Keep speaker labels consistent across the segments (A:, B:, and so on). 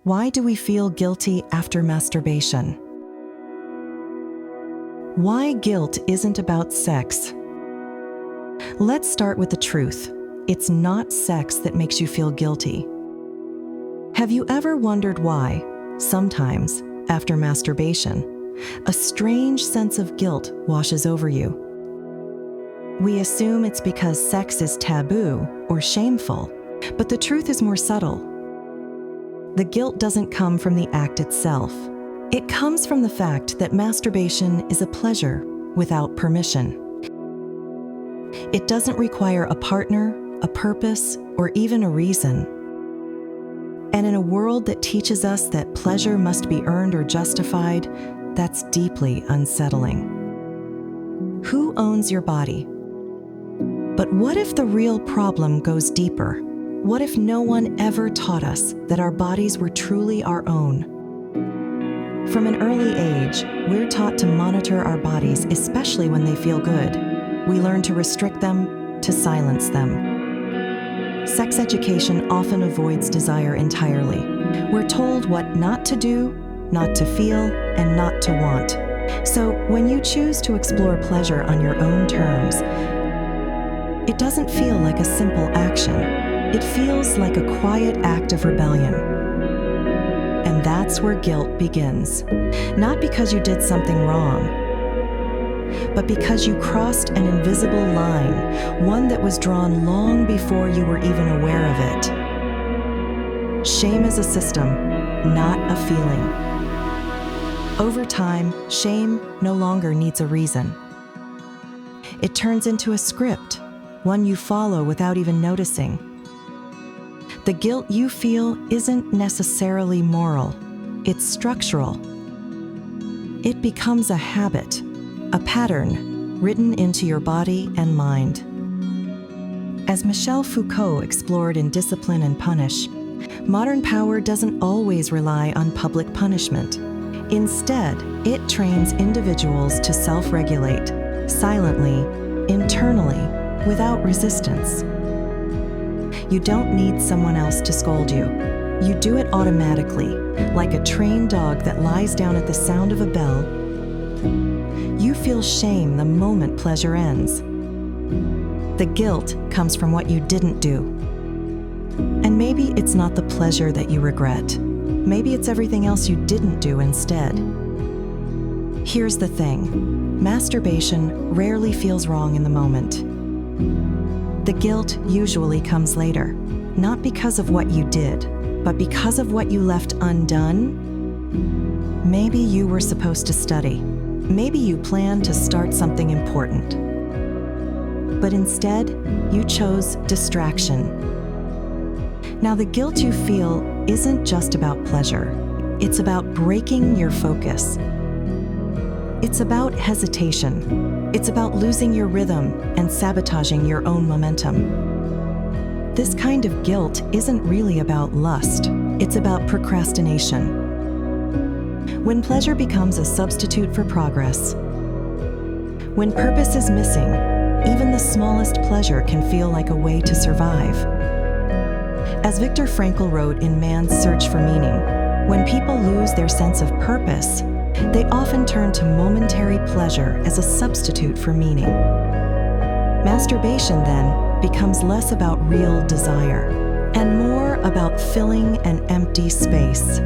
A: Why do we feel guilty after masturbation? Why guilt isn't about sex? Let's start with the truth. It's not sex that makes you feel guilty. Have you ever wondered why, sometimes, after masturbation, a strange sense of guilt washes over you? We assume it's because sex is taboo or shameful, but the truth is more subtle. The guilt doesn't come from the act itself. It comes from the fact that masturbation is a pleasure without permission. It doesn't require a partner, a purpose, or even a reason. And in a world that teaches us that pleasure must be earned or justified, that's deeply unsettling. Who owns your body? But what if the real problem goes deeper? What if no one ever taught us that our bodies were truly our own? From an early age, we're taught to monitor our bodies, especially when they feel good. We learn to restrict them, to silence them. Sex education often avoids desire entirely. We're told what not to do, not to feel, and not to want. So when you choose to explore pleasure on your own terms, it doesn't feel like a simple action. It feels like a quiet act of rebellion. And that's where guilt begins. Not because you did something wrong, but because you crossed an invisible line, one that was drawn long before you were even aware of it. Shame is a system, not a feeling. Over time, shame no longer needs a reason. It turns into a script, one you follow without even noticing. The guilt you feel isn't necessarily moral, it's structural. It becomes a habit, a pattern written into your body and mind. As Michel Foucault explored in Discipline and Punish, modern power doesn't always rely on public punishment. Instead, it trains individuals to self-regulate, silently, internally, without resistance. You don't need someone else to scold you. You do it automatically, like a trained dog that lies down at the sound of a bell. You feel shame the moment pleasure ends. The guilt comes from what you didn't do. And maybe it's not the pleasure that you regret. Maybe it's everything else you didn't do instead. Here's the thing. Masturbation rarely feels wrong in the moment. The guilt usually comes later, not because of what you did, but because of what you left undone. Maybe you were supposed to study. Maybe you planned to start something important. But instead, you chose distraction. Now, the guilt you feel isn't just about pleasure. It's about breaking your focus. It's about hesitation. It's about losing your rhythm and sabotaging your own momentum. This kind of guilt isn't really about lust. It's about procrastination. When pleasure becomes a substitute for progress, when purpose is missing, even the smallest pleasure can feel like a way to survive. As Viktor Frankl wrote in Man's Search for Meaning, when people lose their sense of purpose, they often turn to momentary pleasure as a substitute for meaning. Masturbation, then, becomes less about real desire and more about filling an empty space.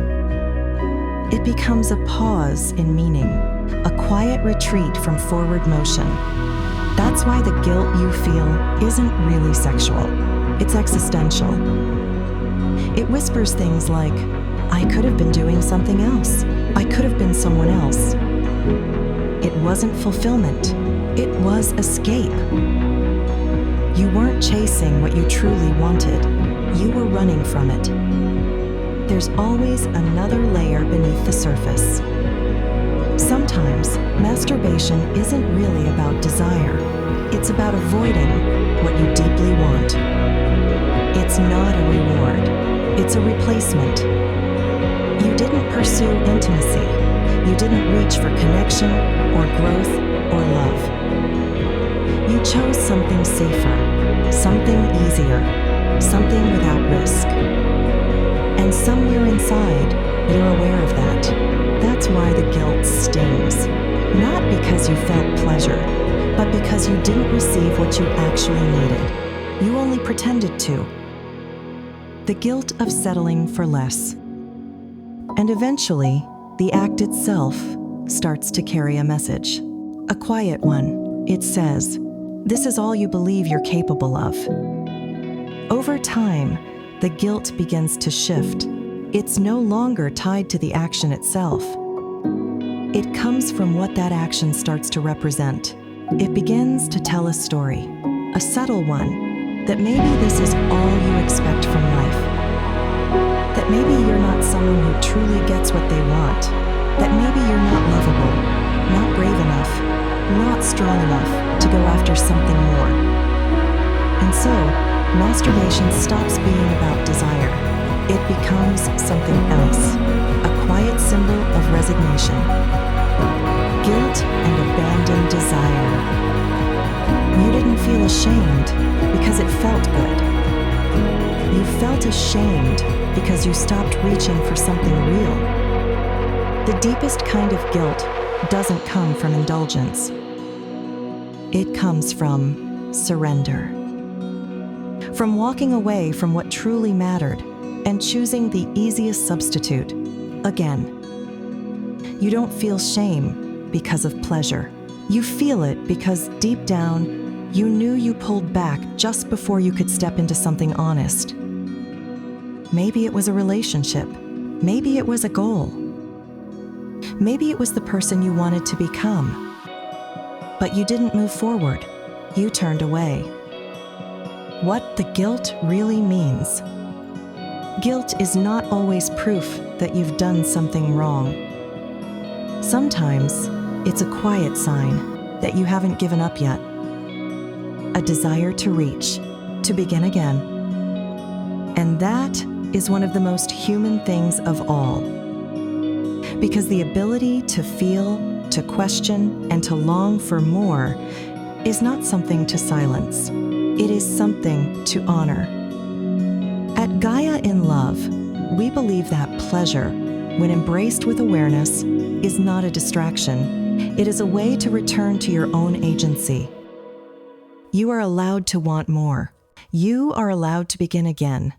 A: It becomes a pause in meaning, a quiet retreat from forward motion. That's why the guilt you feel isn't really sexual. It's existential. It whispers things like, I could have been doing something else. I could have been someone else. It wasn't fulfillment. It was escape. You weren't chasing what you truly wanted. You were running from it. There's always another layer beneath the surface. Sometimes, masturbation isn't really about desire. It's about avoiding what you deeply want. It's not a reward. It's a replacement. You didn't pursue intimacy. You didn't reach for connection or growth or love. You chose something safer, something easier, something without risk. And somewhere inside, you're aware of that. That's why the guilt stings. Not because you felt pleasure, but because you didn't receive what you actually needed. You only pretended to. The guilt of settling for less. And eventually, the act itself starts to carry a message. A quiet one. It says, "This is all you believe you're capable of." Over time, the guilt begins to shift. It's no longer tied to the action itself. It comes from what that action starts to represent. It begins to tell a story, a subtle one, that maybe this is all you expect from life. That maybe you're not someone who truly gets what they want. That maybe you're not lovable, not brave enough, not strong enough to go after something more. And so, masturbation stops being about desire. It becomes something else, a quiet symbol of resignation. Guilt and abandoned desire. You didn't feel ashamed because it felt good. You felt ashamed because you stopped reaching for something real. The deepest kind of guilt doesn't come from indulgence. It comes from surrender. From walking away from what truly mattered and choosing the easiest substitute, again. You don't feel shame because of pleasure. You feel it because deep down, you knew you pulled back just before you could step into something honest. Maybe it was a relationship. Maybe it was a goal. Maybe it was the person you wanted to become. But you didn't move forward. You turned away. What the guilt really means. Guilt is not always proof that you've done something wrong. Sometimes it's a quiet sign that you haven't given up yet. A desire to reach, to begin again. And that is one of the most human things of all. Because the ability to feel, to question, and to long for more is not something to silence. It is something to honor. At Gaia in Love, we believe that pleasure, when embraced with awareness, is not a distraction. It is a way to return to your own agency. You are allowed to want more. You are allowed to begin again.